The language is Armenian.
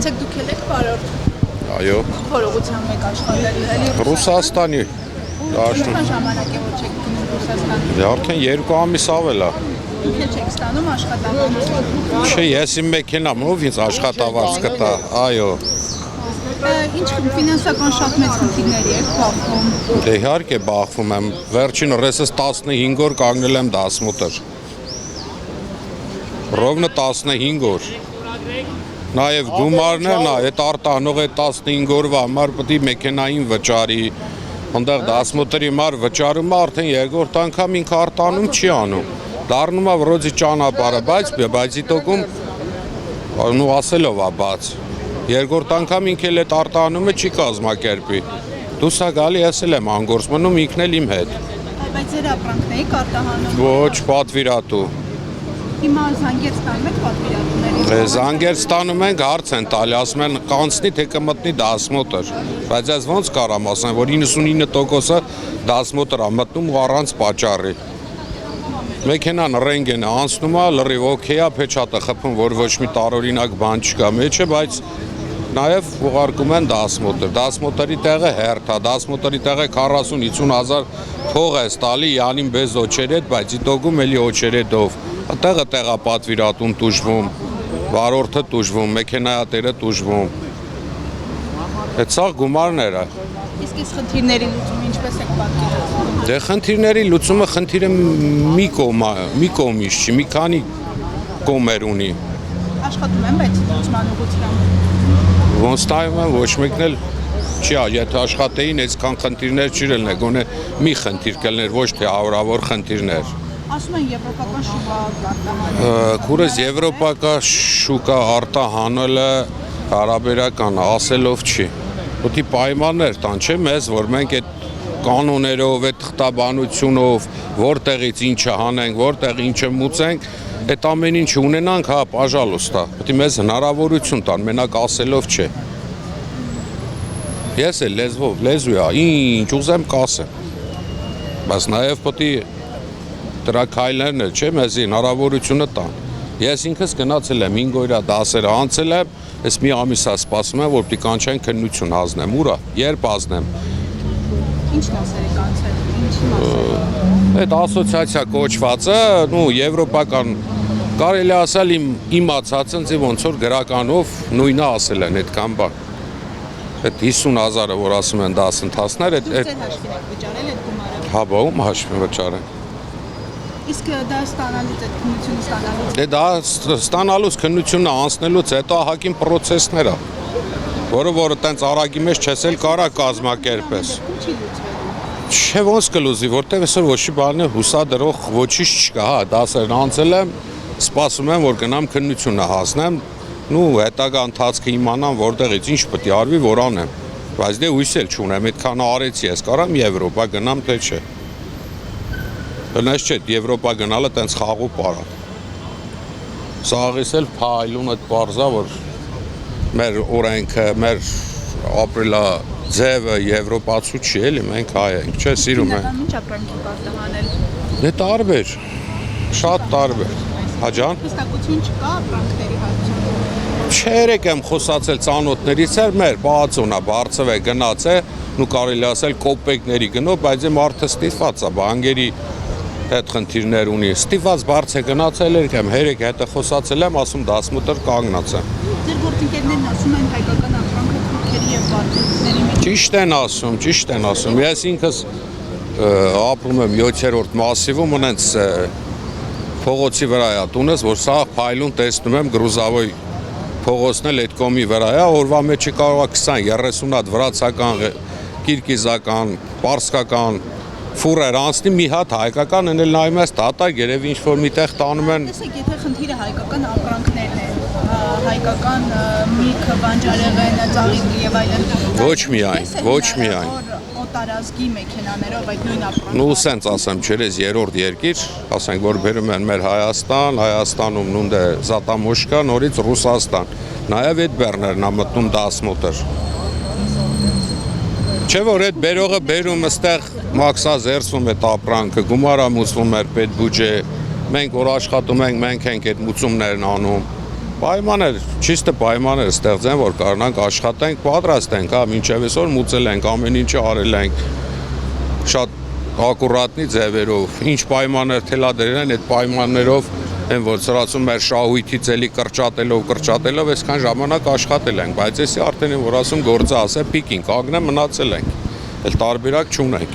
Տեսեք դուք եք վարորդ։ Այո։ Որ ուղղությամբ եք աշխատել, էլի Ռուսաստանի։ Ինչքան ժամանակ է որ չեք գնում Ռուսաստան։ Դե արդեն 2 ամիս ավել է։ Դուք եք ստանում աշխատավարձ։ Չէ, ես իմ մեքենամ ով ինձ աշխատավարձ կտա։ Այո։ Ինչ ֆինանսական շատ մեծ խնդիրների եք բախվում։ Դե իհարկե բախվում եմ։ Վերջին ռեսս 15 օր կանգնել եմ դասմուտր։ Ровно 15 օր։ Նաև գումարներն է, այդ արտանող է 15 օրվա համար պետք է մեքենային վճարի։ Այնտեղ դասմուտրի մար վճարումը արդեն երկրորդ անգամ ինքը արտանում չի անում։ Դառնում է վրոձի ճանապարհը, բայց դիտողում նու ասելով է բաց։ Երկրորդ անգամ ինքը էլ այդ արտանումը չի կազմակերպի։ Դուս է գալի ես էլ եմ անգործ մնում ինքն էլ իմ հետ։ Բայց ձեր ապրանքն եք արտահանում։ Ոչ, պատվիրատու։ Հիմա զանգեր ստանում եք պատվիրատուների։ Զանգեր ստանում ենք, հարց են տալի, ասում են կանցնի թե կմտնի դասմուտր։ Բայց ես ոնց կարամ ասեմ, որ 99%-ը դասմուտր է մտնում ու առանց պատճառի։ Մեքենան ռենգեն է անցնում է, լրիվ օքեյ է, փեչատը խփում, որ ոչ մի տարօրինակ բան չկա մեջը, բայց նաև ուղարկում են դասմուտր։ Դասմուտրի տեղը հերթ է, դասմուտրի տեղը 40-50 հազար փող է ստալի յանին բեզ օչերետ, բայց դիտողում էլի օչերետով։ Տեղը պատվիրատուն տուժվում, վարորդը տուժվում, մեքենայատերը տուժվում։ Այդ սաղ գումարները։ Իսկ այս խնդիրների լուծումը ինչպես եք պատկերացնում։ Դե խնդիրների լուծումը խնդիրը մի կողմից չի, մի քանի կողմեր ունի։ Աշխատում են, բայց լուծման ուղղությամբ։ Ոնց նայում եմ, ոչ մեկն էլ չի, եթե աշխատեին, այսքան խնդիրներ չի ելներ, գոնե մի խնդիր կլներ, ոչ թե հարյուրավոր խնդիրներ։ Ասում են եվրոպական շուկա արտահանել։ Քուրս եվրոպական շուկա արտահանելը հարաբերական ասելով չի։ Պետք է պայմաններ տան, չէ՞ մեզ, որ մենք այդ կանոններով, այդ թղթաբանությունով, որտեղից ինչը հանենք, որտեղ ինչը մուծենք, այդ ամեն ինչը ունենանք, հա, պաժալոստա։ Պետք է մեզ հնարավորություն տան, մենակ ասելով չէ։ Ես էլ լեզու է, ինչ ուզեմ կասեմ։ Բայց նաև պետք է դրա քայլերն էլ չէ, մեզ հնարավորությունը տան։ Ես ինքս գնացել եմ 5 օրյա դասեր անցել եմ, ես մի ամիս է սպասում եմ, որ պիտի կանչեն քննություն հանձնեմ, ուրա, երբ հանձնեմ։ Ինչ դասեր եք անցել, ինչի մասով։ Այդ ասոցիացիա կոչվածը, եվրոպական կարելի ասել իմացած ինձ ոնց որ գրականով նույնը ասել են այդքան բան։ Այդ 50,000-ը, որ ասում են դասընթացներ, Դուք ձեր հաշվին եք վճարել այդ գումարը։ հա, ում հաշվին վճարեն։ Իսկ դա ստանալուց այդ քննությունը ստանալուց։ Դե դա ստանալուց քննությունը անցնելուց հետո ահագին պրոցեսներ է, որը տենց արագի մեջ չես էլ կարա կազմակերպես։ Ինչի լուծվել։ Չէ ոնց կլուծի, որտեղ այսօր ոչի բանը հուսադրող ոչինչ չկա, հա, դասերն անցել եմ, սպասում եմ, որ գնամ քննությունը հասնեմ, հետագա ընթացքը իմանամ, որտեղից ինչ պետք է արվի, որ անեմ։ Բայց դե հույս էլ չունեմ, այդքան արեցի, ես կարամ Եվրոպա գնամ, թե չէ։ Բնես չէ, Եվրոպա գնալը տենց խաղու պարա։ Սաղից էլ փայլուն այդ պարզա, որ մեր օրենքը, մեր ապրելա ձևը եվրոպացու չի էլի, մենք հայ ենք, չէ, սիրում ենք։ Ինչ ապրանքի արտահանել։ Դե տարբեր, շատ տարբեր։ Հաջան։ Հստակություն չկա ապրանքների հարցում։ Չերեք եմ խոսացել ծանոթներից էր մեր բացոնա, բարձվ է գնաց է, կարելի ասել կոպեկների գնով, բայց եմ արդը ստիվված է, բանգերի հետ խնդիրներ ունի, ստիվված բարձ է գնացել եմ, հերեք հետը խոսացել եմ, ասում դասմուտր կանգնած եմ։ Ձեր գործընկերներն ասում են հայկական ապրանքը թուրքերի և վարձների մեջ։ Ճիշտ են ասում, ես ինքս ապրում եմ 7-րդ մասիվում, ունենց փողոցի վրա է տունս, որ սաղ փայլուն տեսնում եմ գրուզավոյ փողոցն էլ այդ կոմի վրա է, օրվա մեջը կարող է 20-30 հատ վրացական, կիրգիզական, պարսկական ֆուրեր անցնի, մի հատ հայկական են էլ նայում ես դատակ, երևի ինչ-որ միտեղ տանում են։ Տեսեք, եթե խնդիրը հայկական ապրանքներն են, հայկական միքը, բանջարեղենը, ծաղիկը և այլն։ Ոչ միայն։ Օտարազգի մեքենաներով այդ նույն ապրանքը։ Սենց ասեմ, չերես երրորդ երկիր, ասենք, որ բերում են մեր Հայաստան, Հայաստանում նունդե Զատամոշկա, նորից Ռուսաստան, նաև այդ բեռներն է մտնում դասմուտր։ Չէ որ այդ բերողը բերում ստեղ մաքսա զերծվում այդ ապրանքը, գումարա մուծվում էր պետ բուջե, մենք որ աշխատում ենք, մենք ենք այդ մուծումներն անում, Պայմաններ, ճիշտ պայմաններ ստեղծեն, որ կարողանանք աշխատենք, պատրաստ ենք, հա, մինչև այսօր մուծել ենք, ամեն ինչը արել ենք, շատ ակուրատնի ձևերով, ինչ պայմաններ թելադրել են, այդ պայմաններով են որ սրացում մեր շահույթից էլի կրճատելով այսքան ժամանակ աշխատել ենք, բայց էսի արդեն որ ասում գործը ասե պիկինգ, ագնե մնացել ենք, էլ տարբերակ չունենք։